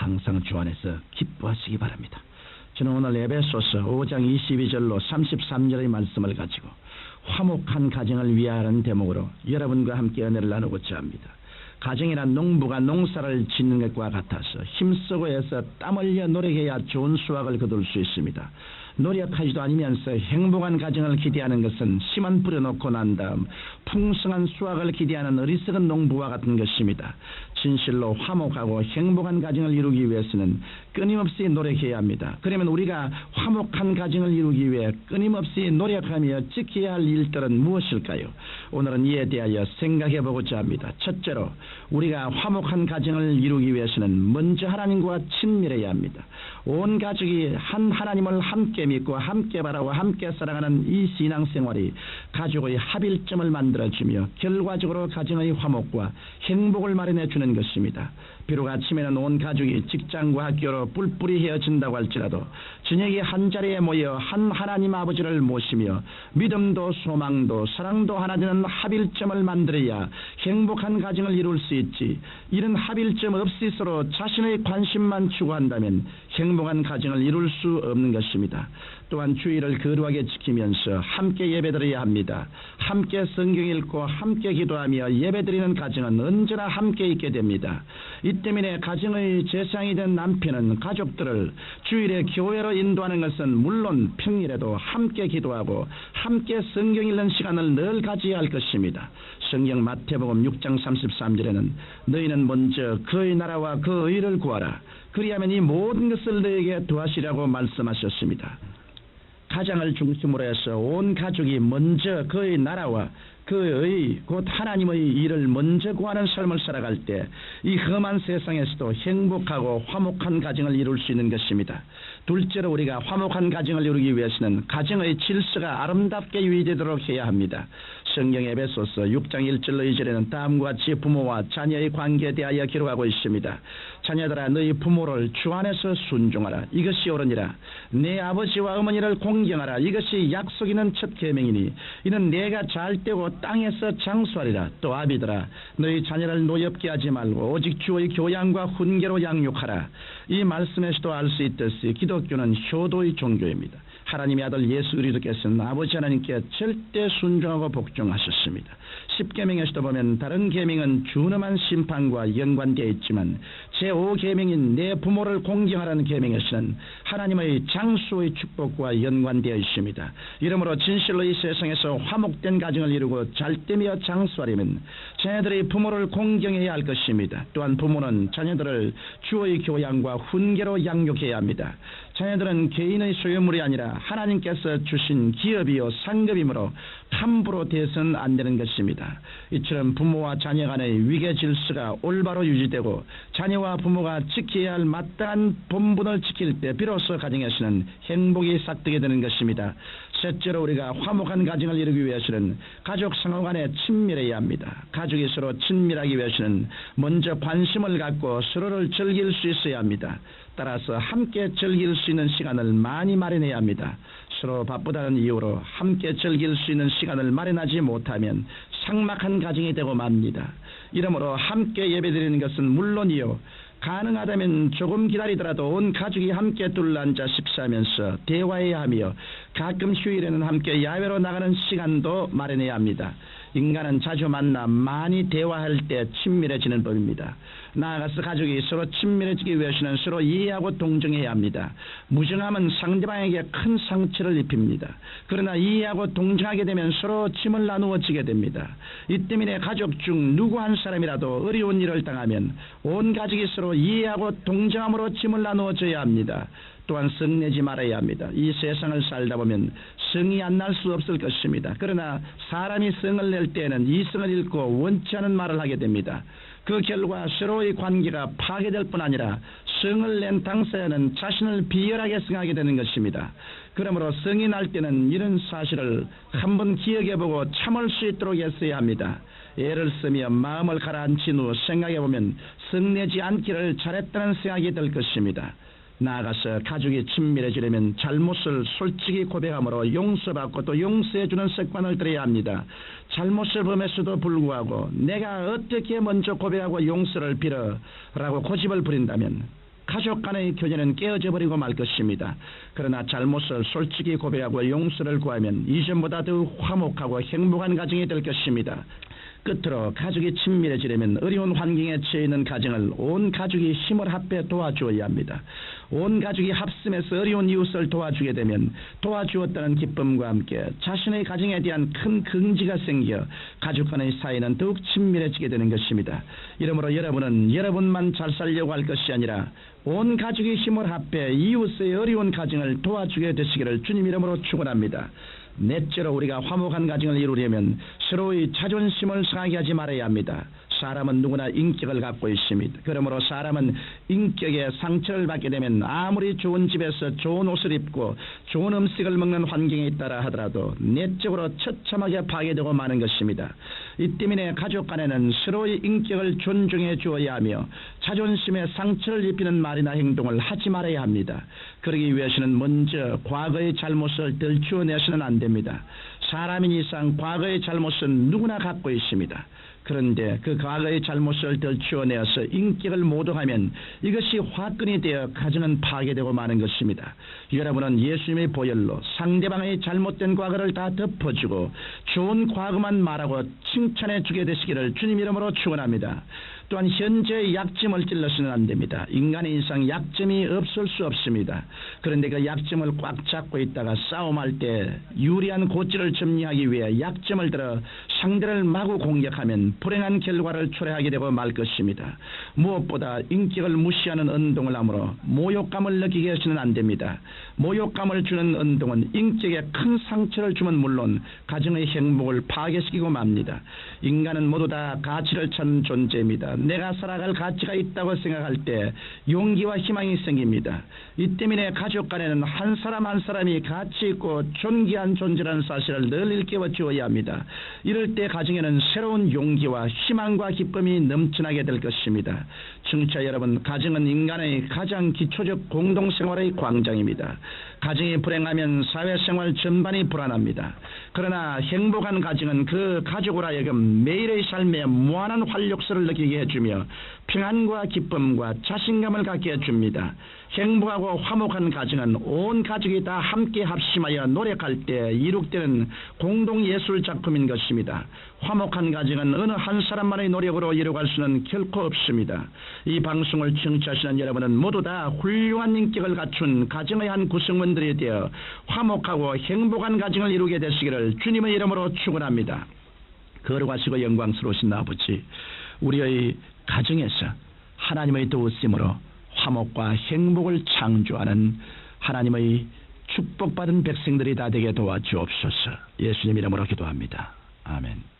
항상 주 안에서 기뻐하시기 바랍니다. 저는 오늘 에베소서 5장 22절로 33절의 말씀을 가지고 화목한 가정을 위하라는 대목으로 여러분과 함께 은혜를 나누고자 합니다. 가정이란 농부가 농사를 짓는 것과 같아서 힘쓰고 해서 땀 흘려 노력해야 좋은 수확을 거둘 수 있습니다. 노력하지도 않으면서 행복한 가정을 기대하는 것은 씨만 뿌려놓고 난 다음 풍성한 수확을 기대하는 어리석은 농부와 같은 것입니다. 진실로 화목하고 행복한 가정을 이루기 위해서는 끊임없이 노력해야 합니다. 그러면 우리가 화목한 가정을 이루기 위해 끊임없이 노력하며 지켜야 할 일들은 무엇일까요? 오늘은 이에 대하여 생각해 보고자 합니다. 첫째로 우리가 화목한 가정을 이루기 위해서는 먼저 하나님과 친밀해야 합니다. 온 가족이 한 하나님을 함께 믿고 함께 바라고 함께 사랑하는 이 신앙생활이 가족의 합일점을 만들어주며 결과적으로 가정의 화목과 행복을 마련해 주는 것입니다. 비록 아침에는 온 가족이 직장과 학교로 뿔뿔이 헤어진다고 할지라도 저녁에 한자리에 모여 한 하나님 아버지를 모시며 믿음도 소망도 사랑도 하나 되는 합일점을 만들어야 행복한 가정을 이룰 수 있지, 이런 합일점 없이 서로 자신의 관심만 추구한다면 행복한 가정을 이룰 수 없는 것입니다. 또한 주의를 거룩하게 지키면서 함께 예배드려야 합니다. 함께 성경 읽고 함께 기도하며 예배드리는 가정은 언제나 함께 있게 됩니다. 이 때문에 가정의 제상이 된 남편은 가족들을 주일에 교회로 인도하는 것은 물론 평일에도 함께 기도하고 함께 성경 읽는 시간을 늘 가져야 할 것입니다. 성경 마태복음 6장 33절에는 너희는 먼저 그의 나라와 그 의를 구하라, 그리하면 이 모든 것을 너에게 더하시라고 말씀하셨습니다. 가정을 중심으로 해서 온 가족이 먼저 그의 나라와 그의 곧 하나님의 일을 먼저 구하는 삶을 살아갈 때 이 험한 세상에서도 행복하고 화목한 가정을 이룰 수 있는 것입니다. 둘째로 우리가 화목한 가정을 이루기 위해서는 가정의 질서가 아름답게 유지되도록 해야 합니다. 성경 에베소서 6장 1절로 2절에는 다음과 같이 부모와 자녀의 관계에 대하여 기록하고 있습니다. 자녀들아 너희 부모를 주 안에서 순종하라, 이것이 옳으니라. 내 아버지와 어머니를 공경하라, 이것이 약속 있는 첫 계명이니 이는 내가 잘 되고 땅에서 장수하리라. 또 아비들아 너희 자녀를 노엽게 하지 말고 오직 주의 교양과 훈계로 양육하라. 이 말씀에서도 알 수 있듯이 기독교는 효도의 종교입니다. 하나님의 아들 예수 그리스도께서는 아버지 하나님께 절대 순종하고 복종하셨습니다. 10계명에서도 보면 다른 계명은 준엄한 심판과 연관되어 있지만 제5계명인 내 부모를 공경하라는 계명에서는 하나님의 장수의 축복과 연관되어 있습니다. 이러므로 진실로 이 세상에서 화목된 가정을 이루고 잘되며 장수하려면 자녀들의 부모를 공경해야 할 것입니다. 또한 부모는 자녀들을 주의 교양과 훈계로 양육해야 합니다. 자녀들은 개인의 소유물이 아니라 하나님께서 주신 기업이요 상급이므로 함부로 대해서는 안 되는 것입니다. 이처럼 부모와 자녀 간의 위계 질서가 올바로 유지되고 자녀와 부모가 지켜야 할 마땅한 본분을 지킬 때 비로소 가정에서는 행복이 싹트게 되는 것입니다. 셋째로 우리가 화목한 가정을 이루기 위해서는 가족 상호 간에 친밀해야 합니다. 가족이 서로 친밀하기 위해서는 먼저 관심을 갖고 서로를 즐길 수 있어야 합니다. 따라서 함께 즐길 수 있는 시간을 많이 마련해야 합니다. 서로 바쁘다는 이유로 함께 즐길 수 있는 시간을 마련하지 못하면 삭막한 가정이 되고 맙니다. 이러므로 함께 예배드리는 것은 물론이요, 가능하다면 조금 기다리더라도 온 가족이 함께 둘러앉아 식사하면서 대화해야 하며 가끔 휴일에는 함께 야외로 나가는 시간도 마련해야 합니다. 인간은 자주 만나 많이 대화할 때 친밀해지는 법입니다. 나아가서 가족이 서로 친밀해지기 위해서는 서로 이해하고 동정해야 합니다. 무정함은 상대방에게 큰 상처를 입힙니다. 그러나 이해하고 동정하게 되면 서로 짐을 나누어지게 됩니다. 이 때문에 가족 중 누구 한 사람이라도 어려운 일을 당하면 온 가족이 서로 이해하고 동정함으로 짐을 나누어져야 합니다. 또한 성내지 말아야 합니다. 이 세상을 살다 보면 성이 안 날 수 없을 것입니다. 그러나 사람이 성을 낼 때에는 이성을 잃고 원치 않은 말을 하게 됩니다. 그 결과 서로의 관계가 파괴될 뿐 아니라 성을 낸 당사자는 자신을 비열하게 생각하게 되는 것입니다. 그러므로 성이 날 때는 이런 사실을 한번 기억해보고 참을 수 있도록 했어야 합니다. 애를 쓰며 마음을 가라앉힌 후 생각해보면 성내지 않기를 잘했다는 생각이 들 것입니다. 나아가서 가족이 친밀해지려면 잘못을 솔직히 고백함으로 용서받고 또 용서해주는 습관을 들여야 합니다. 잘못을 범했어도 불구하고 내가 어떻게 먼저 고백하고 용서를 빌어라고 고집을 부린다면 가족 간의 교제는 깨어져 버리고 말 것입니다. 그러나 잘못을 솔직히 고백하고 용서를 구하면 이전보다 더욱 화목하고 행복한 가정이 될 것입니다. 끝으로 가족이 친밀해지려면 어려운 환경에 처해 있는 가정을 온 가족이 힘을 합해 도와주어야 합니다. 온 가족이 합심해서 어려운 이웃을 도와주게 되면 도와주었다는 기쁨과 함께 자신의 가정에 대한 큰 긍지가 생겨 가족 간의 사이는 더욱 친밀해지게 되는 것입니다. 이러므로 여러분은 여러분만 잘 살려고 할 것이 아니라 온 가족이 힘을 합해 이웃의 어려운 가정을 도와주게 되시기를 주님 이름으로 축원합니다. 넷째로 우리가 화목한 가정을 이루려면 서로의 자존심을 상하게 하지 말아야 합니다. 사람은 누구나 인격을 갖고 있습니다. 그러므로 사람은 인격에 상처를 받게 되면 아무리 좋은 집에서 좋은 옷을 입고 좋은 음식을 먹는 환경에 있다라 하더라도 내적으로 처참하게 파괴되고 마는 것입니다. 이 때문에 가족 간에는 서로의 인격을 존중해 주어야 하며 자존심에 상처를 입히는 말이나 행동을 하지 말아야 합니다. 그러기 위해서는 먼저 과거의 잘못을 들추어내서는 안 됩니다. 사람인 이상 과거의 잘못은 누구나 갖고 있습니다. 그런데 그 과거의 잘못을 들추어내어서 인격을 모독하면 이것이 화근이 되어 가정은 파괴되고 마는 것입니다. 여러분은 예수님의 보혈로 상대방의 잘못된 과거를 다 덮어주고 좋은 과거만 말하고 칭찬해 주게 되시기를 주님 이름으로 축원합니다. 또한 현재의 약점을 찔러서는 안 됩니다. 인간의 인상 약점이 없을 수 없습니다. 그런데 그 약점을 꽉 잡고 있다가 싸움할 때 유리한 고지를 점리하기 위해 약점을 들어 상대를 마구 공격하면 불행한 결과를 초래하게 되고 말 것입니다. 무엇보다 인격을 무시하는 운동을 하므로 모욕감을 느끼게 해서는 안 됩니다. 모욕감을 주는 운동은 인격에 큰 상처를 주면 물론 가정의 행복을 파괴시키고 맙니다. 인간은 모두 다 가치를 찾는 존재입니다. 내가 살아갈 가치가 있다고 생각할 때 용기와 희망이 생깁니다. 이 때문에 가족 간에는 한 사람 한 사람이 가치 있고 존귀한 존재라는 사실을 늘 일깨워 주어야 합니다. 이럴 때 가정에는 새로운 용기와 희망과 기쁨이 넘쳐나게 될 것입니다. 청취자 여러분, 가정은 인간의 가장 기초적 공동생활의 광장입니다. 가정이 불행하면 사회생활 전반이 불안합니다. 그러나 행복한 가정은 그 가족으로 하여금 매일의 삶에 무한한 활력소를 느끼게 해주며 평안과 기쁨과 자신감을 갖게 해줍니다. 행복하고 화목한 가정은 온 가족이 다 함께 합심하여 노력할 때 이룩되는 공동예술 작품인 것입니다. 화목한 가정은 어느 한 사람만의 노력으로 이루어갈 수는 결코 없습니다. 이 방송을 청취하시는 여러분은 모두 다 훌륭한 인격을 갖춘 가정의 한 구성원들이 되어 화목하고 행복한 가정을 이루게 되시기를 주님의 이름으로 축원합니다. 거룩하시고 영광스러우신 아버지, 우리의 가정에서 하나님의 도우심으로 화목과 행복을 창조하는 하나님의 축복받은 백성들이 다 되게 도와주옵소서. 예수님 이름으로 기도합니다. 아멘.